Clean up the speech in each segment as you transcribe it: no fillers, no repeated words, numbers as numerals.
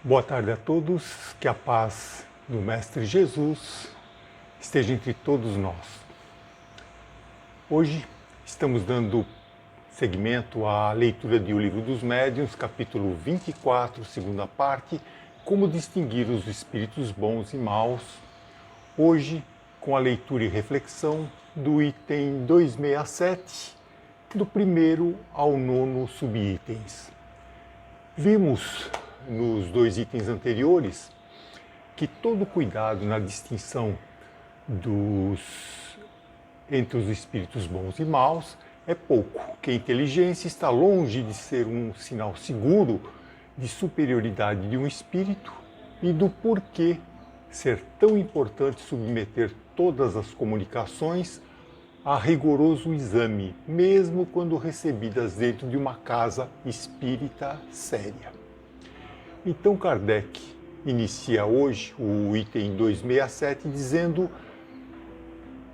Boa tarde a todos, que a paz do Mestre Jesus esteja entre todos nós. Hoje estamos dando seguimento à leitura de O Livro dos Médiuns, capítulo 24, segunda parte, Como distinguir os espíritos bons e maus. Hoje, com a leitura e reflexão do item 267, do primeiro ao nono subitens. Vimos nos dois itens anteriores que todo cuidado na distinção entre os espíritos bons e maus é pouco, que a inteligência está longe de ser um sinal seguro de superioridade de um espírito e do porquê ser tão importante submeter todas as comunicações a rigoroso exame, mesmo quando recebidas dentro de uma casa espírita séria. Então Kardec inicia hoje o item 267 dizendo: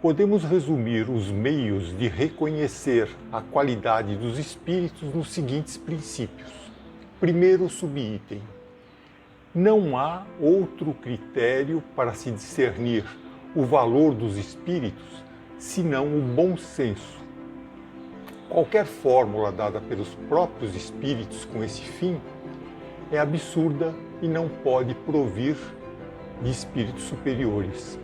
podemos resumir os meios de reconhecer a qualidade dos espíritos nos seguintes princípios. Primeiro subitem: não há outro critério para se discernir o valor dos espíritos senão o bom senso. Qualquer fórmula dada pelos próprios espíritos com esse fim é absurda e não pode provir de espíritos superiores.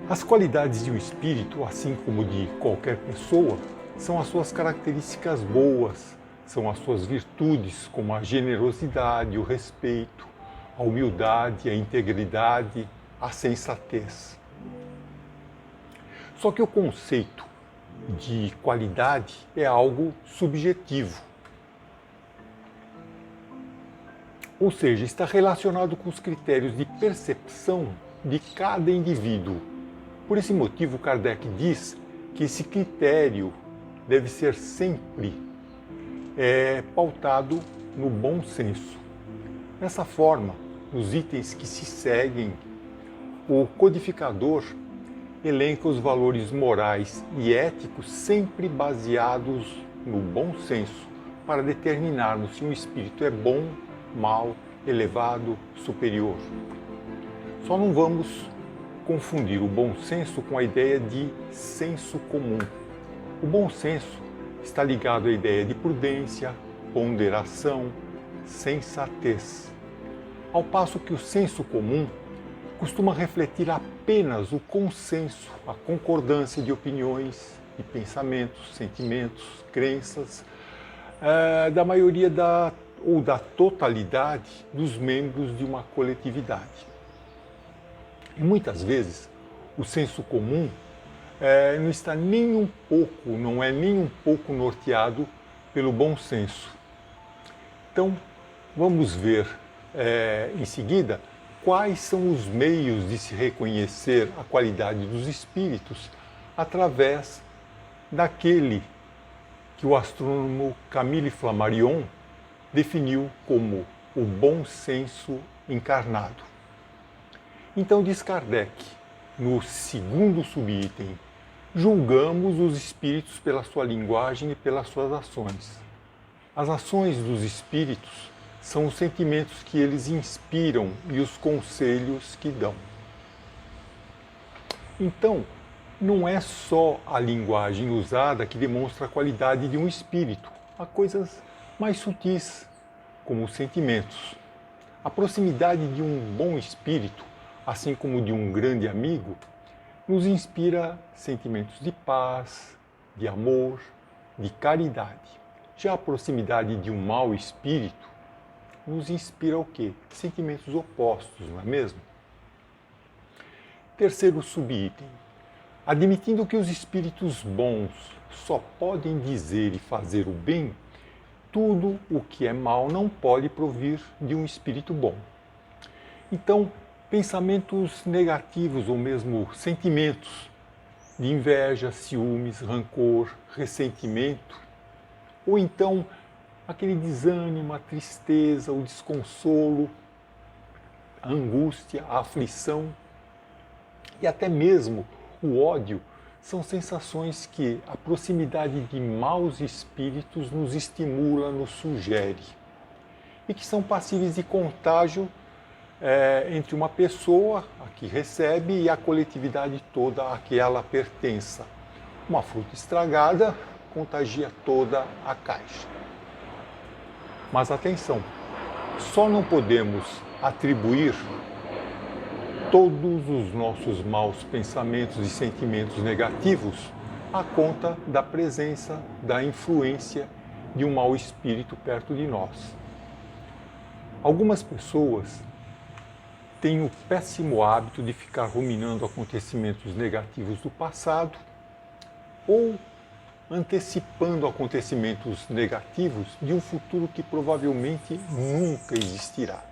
As qualidades de um espírito, assim como de qualquer pessoa, são as suas características boas, são as suas virtudes, como a generosidade, o respeito, a humildade, a integridade, a sensatez. Só que o conceito de qualidade é algo subjetivo. Ou seja, está relacionado com os critérios de percepção de cada indivíduo. Por esse motivo, Kardec diz que esse critério deve ser sempre pautado no bom senso. Dessa forma, nos itens que se seguem, o codificador elenca os valores morais e éticos sempre baseados no bom senso, para determinarmos se um espírito é bom, mau, elevado, superior. Só não vamos confundir o bom senso com a ideia de senso comum. O bom senso está ligado à ideia de prudência, ponderação, sensatez. Ao passo que o senso comum costuma refletir apenas o consenso, a concordância de opiniões, de pensamentos, sentimentos, crenças, da maioria ou da totalidade dos membros de uma coletividade. E muitas vezes o senso comum não está nem um pouco, não é nem um pouco norteado pelo bom senso. Então, vamos ver em seguida quais são os meios de se reconhecer a qualidade dos espíritos através daquele que o astrônomo Camille Flammarion definiu como o bom senso encarnado. Então diz Kardec, no segundo subitem: julgamos os espíritos pela sua linguagem e pelas suas ações. As ações dos espíritos são os sentimentos que eles inspiram e os conselhos que dão. Então, não é só a linguagem usada que demonstra a qualidade de um espírito. Há coisas mais sutis, como os sentimentos. A proximidade de um bom espírito, assim como de um grande amigo, nos inspira sentimentos de paz, de amor, de caridade. Já a proximidade de um mau espírito nos inspira o quê? Sentimentos opostos, não é mesmo? Terceiro subitem: admitindo que os espíritos bons só podem dizer e fazer o bem, tudo o que é mal não pode provir de um espírito bom. Então, pensamentos negativos ou mesmo sentimentos de inveja, ciúmes, rancor, ressentimento, ou então aquele desânimo, a tristeza, o desconsolo, a angústia, a aflição e até mesmo o ódio, são sensações que a proximidade de maus espíritos nos estimula, nos sugere. e que são passíveis de contágio entre uma pessoa, a que recebe, e a coletividade toda a que ela pertença. Uma fruta estragada contagia toda a caixa. Mas atenção, só não podemos atribuir todos os nossos maus pensamentos e sentimentos negativos à conta da presença, da influência de um mau espírito perto de nós. Algumas pessoas têm o péssimo hábito de ficar ruminando acontecimentos negativos do passado ou antecipando acontecimentos negativos de um futuro que provavelmente nunca existirá.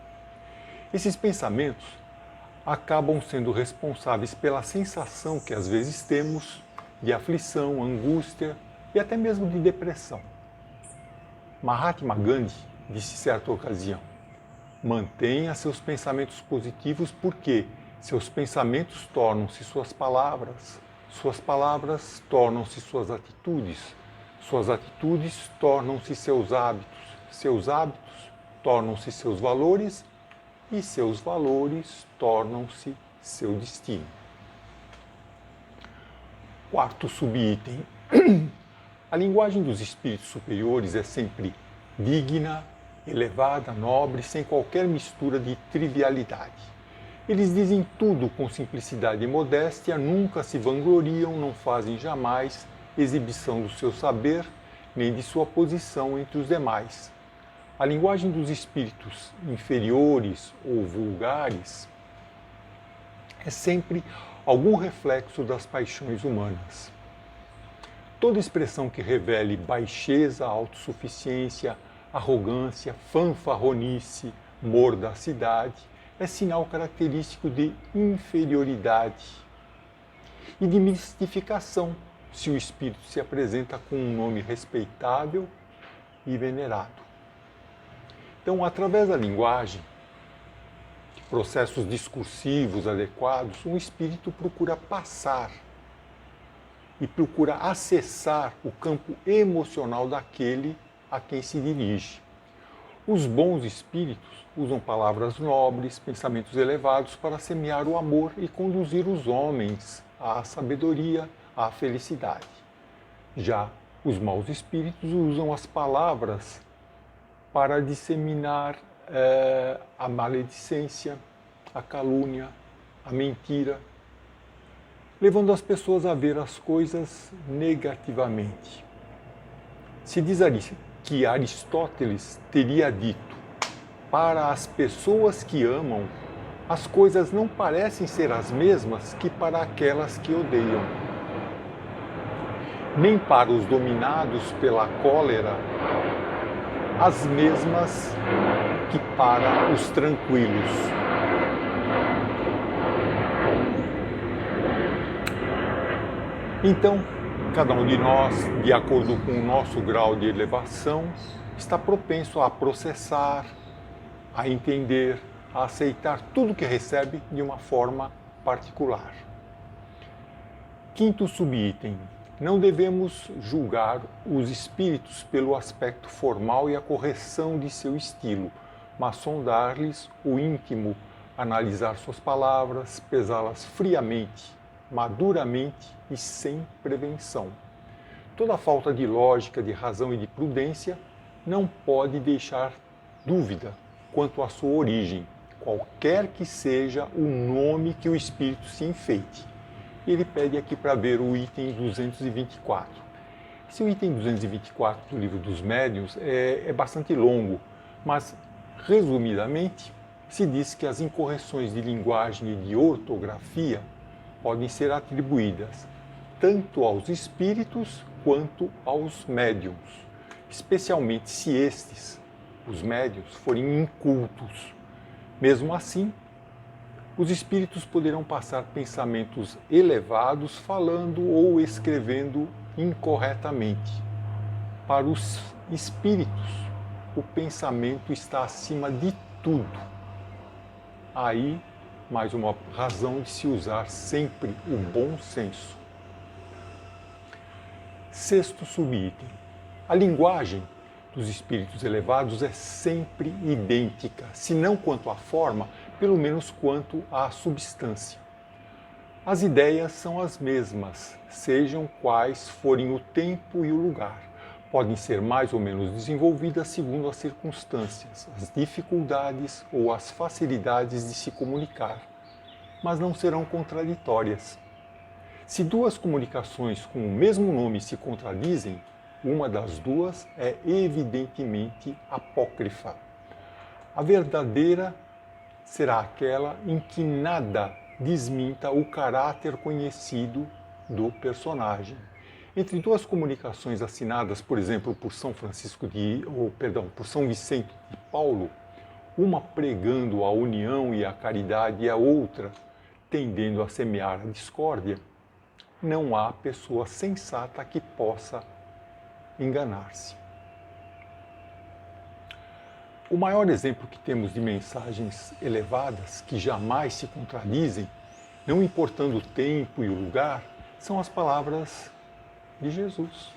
Esses pensamentos acabam sendo responsáveis pela sensação que às vezes temos de aflição, angústia e até mesmo de depressão. Mahatma Gandhi disse certa ocasião: mantenha seus pensamentos positivos porque seus pensamentos tornam-se suas palavras tornam-se suas atitudes tornam-se seus hábitos tornam-se seus valores e seus valores tornam-se seu destino. Quarto subitem. A linguagem dos espíritos superiores é sempre digna, elevada, nobre, sem qualquer mistura de trivialidade. Eles dizem tudo com simplicidade e modéstia, nunca se vangloriam, não fazem jamais exibição do seu saber, nem de sua posição entre os demais. A linguagem dos espíritos inferiores ou vulgares é sempre algum reflexo das paixões humanas. Toda expressão que revele baixeza, autossuficiência, arrogância, fanfarronice, mordacidade, é sinal característico de inferioridade e de mistificação, se o espírito se apresenta com um nome respeitável e venerado. Então, através da linguagem, processos discursivos adequados, um espírito procura passar e procura acessar o campo emocional daquele a quem se dirige. Os bons espíritos usam palavras nobres, pensamentos elevados para semear o amor e conduzir os homens à sabedoria, à felicidade. Já os maus espíritos usam as palavras para disseminar a maledicência, a calúnia, a mentira, levando as pessoas a ver as coisas negativamente. Se diz que Aristóteles teria dito: para as pessoas que amam, as coisas não parecem ser as mesmas que para aquelas que odeiam. Nem para os dominados pela cólera, as mesmas que para os tranquilos. Então, cada um de nós, de acordo com o nosso grau de elevação, está propenso a processar, a entender, a aceitar tudo que recebe de uma forma particular. Quinto subitem. Não devemos julgar os espíritos pelo aspecto formal e a correção de seu estilo, mas sondar-lhes o íntimo, analisar suas palavras, pesá-las friamente, maduramente e sem prevenção. Toda falta de lógica, de razão e de prudência não pode deixar dúvida quanto à sua origem, qualquer que seja o nome que o espírito se enfeite. Ele pede aqui para ver o item 224. Esse item 224 do Livro dos Médiuns é bastante longo, mas, resumidamente, se diz que as incorreções de linguagem e de ortografia podem ser atribuídas tanto aos espíritos quanto aos médiuns, especialmente se estes, os médiuns, forem incultos. Mesmo assim, os espíritos poderão passar pensamentos elevados falando ou escrevendo incorretamente. Para os espíritos, o pensamento está acima de tudo. Aí, mais uma razão de se usar sempre o bom senso. Sexto subitem. A linguagem dos espíritos elevados é sempre idêntica, se não quanto à forma, pelo menos quanto à substância. As ideias são as mesmas, sejam quais forem o tempo e o lugar. Podem ser mais ou menos desenvolvidas segundo as circunstâncias, as dificuldades ou as facilidades de se comunicar, mas não serão contraditórias. Se duas comunicações com o mesmo nome se contradizem, uma das duas é evidentemente apócrifa. A verdadeira será aquela em que nada desminta o caráter conhecido do personagem. Entre duas comunicações assinadas, por exemplo, por por São Vicente de Paulo, uma pregando a união e a caridade e a outra tendendo a semear a discórdia, não há pessoa sensata que possa enganar-se. O maior exemplo que temos de mensagens elevadas que jamais se contradizem, não importando o tempo e o lugar, são as palavras de Jesus,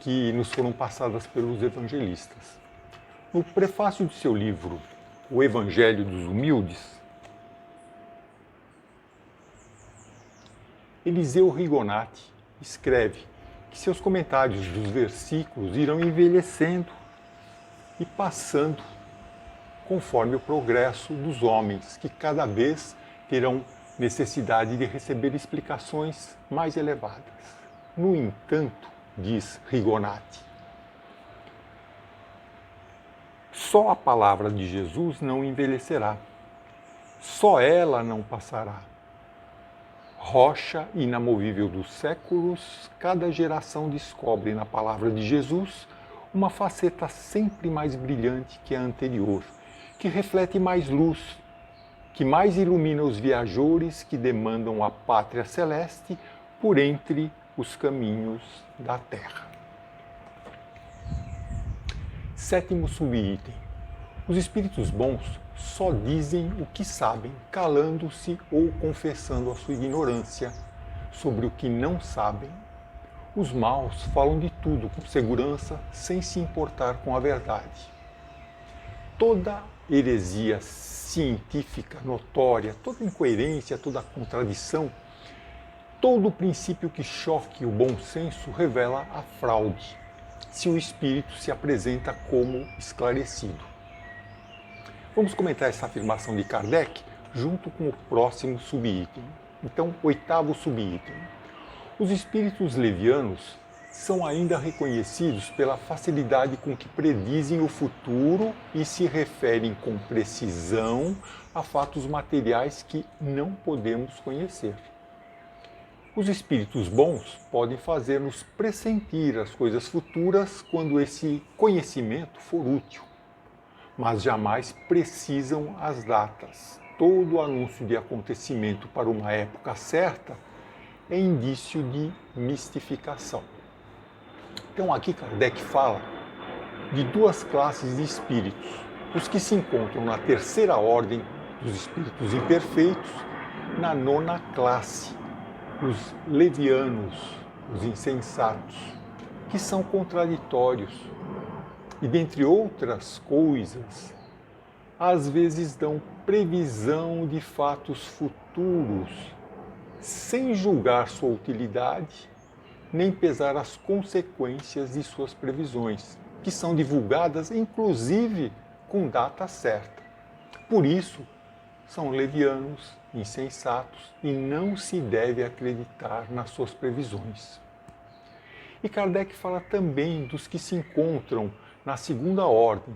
que nos foram passadas pelos evangelistas. No prefácio de seu livro, O Evangelho dos Humildes, Eliseu Rigonati escreve que seus comentários dos versículos irão envelhecendo e passando conforme o progresso dos homens, que cada vez terão necessidade de receber explicações mais elevadas. No entanto, diz Rigonati, só a palavra de Jesus não envelhecerá, só ela não passará. Rocha inamovível dos séculos, cada geração descobre na palavra de Jesus uma faceta sempre mais brilhante que a anterior, que reflete mais luz, que mais ilumina os viajores que demandam a pátria celeste por entre os caminhos da terra. Sétimo subitem. Os espíritos bons só dizem o que sabem, calando-se ou confessando a sua ignorância sobre o que não sabem. Os maus falam de tudo com segurança, sem se importar com a verdade. Toda heresia científica notória, toda incoerência, toda contradição, todo princípio que choque o bom senso revela a fraude, se o espírito se apresenta como esclarecido. Vamos comentar essa afirmação de Kardec junto com o próximo subitem. Então, oitavo subitem. Os espíritos levianos são ainda reconhecidos pela facilidade com que predizem o futuro e se referem com precisão a fatos materiais que não podemos conhecer. Os espíritos bons podem fazer-nos pressentir as coisas futuras quando esse conhecimento for útil, mas jamais precisam as datas. Todo anúncio de acontecimento para uma época certa é indício de mistificação. Então aqui Kardec fala de duas classes de espíritos, os que se encontram na terceira ordem dos espíritos imperfeitos, na nona classe, os levianos, os insensatos, que são contraditórios e, dentre outras coisas, às vezes dão previsão de fatos futuros, sem julgar sua utilidade, nem pesar as consequências de suas previsões, que são divulgadas inclusive com data certa. Por isso, são levianos, insensatos e não se deve acreditar nas suas previsões. E Kardec fala também dos que se encontram na segunda ordem,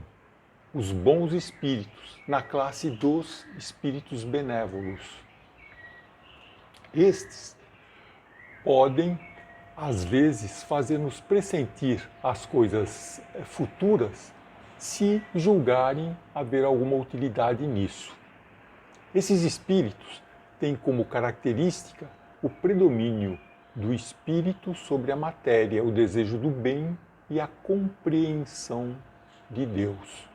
os bons espíritos, na classe dos espíritos benévolos. Estes podem, às vezes, fazer-nos pressentir as coisas futuras se julgarem haver alguma utilidade nisso. Esses espíritos têm como característica o predomínio do espírito sobre a matéria, o desejo do bem e a compreensão de Deus.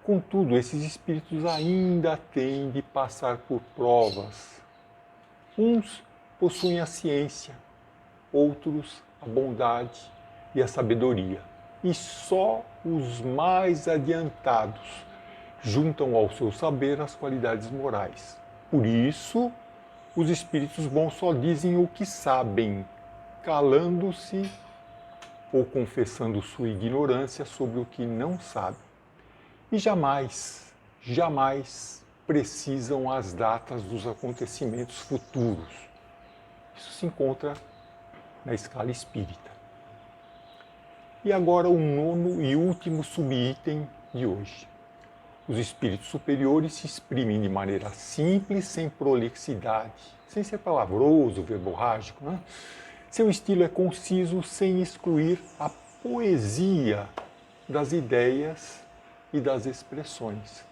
Contudo, esses espíritos ainda têm de passar por provas. Uns possuem a ciência, outros a bondade e a sabedoria. e só os mais adiantados juntam ao seu saber as qualidades morais. Por isso, os espíritos bons só dizem o que sabem, calando-se ou confessando sua ignorância sobre o que não sabem. E jamais, jamais precisam as datas dos acontecimentos futuros. Isso se encontra na escala espírita. E agora o nono e último subitem de hoje. Os espíritos superiores se exprimem de maneira simples, sem prolixidade, sem ser palavroso, verborrágico, né? Seu estilo é conciso, sem excluir a poesia das ideias e das expressões.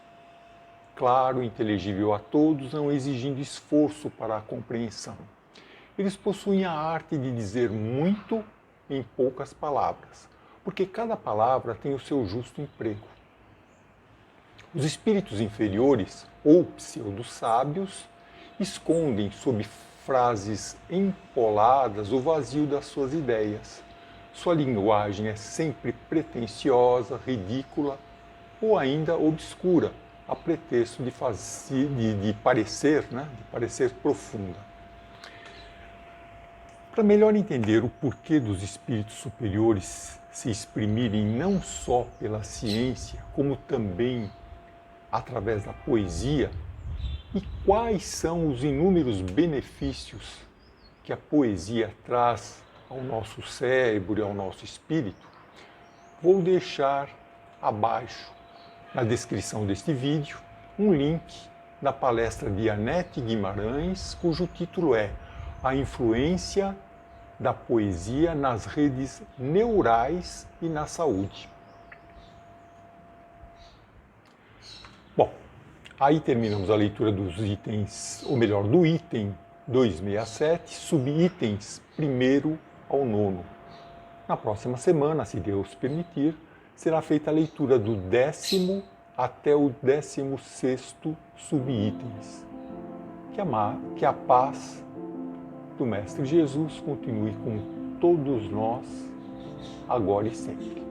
Claro, inteligível a todos, não exigindo esforço para a compreensão. Eles possuem a arte de dizer muito em poucas palavras, porque cada palavra tem o seu justo emprego. Os espíritos inferiores, ou pseudo-sábios, escondem sob frases empoladas o vazio das suas ideias. Sua linguagem é sempre pretensiosa, ridícula ou ainda obscura, a pretexto de parecer profunda. Para melhor entender o porquê dos espíritos superiores se exprimirem não só pela ciência, como também através da poesia, e quais são os inúmeros benefícios que a poesia traz ao nosso cérebro e ao nosso espírito, vou deixar abaixo, na descrição deste vídeo, um link da palestra de Anete Guimarães, cujo título é A Influência da Poesia nas Redes Neurais e na Saúde. Bom, aí terminamos a leitura dos itens, ou melhor, do item 267, subitens 1º ao 9º. Na próxima semana, se Deus permitir, será feita a leitura do 10º até o 16º subitens. Que a paz do Mestre Jesus continue com todos nós, agora e sempre.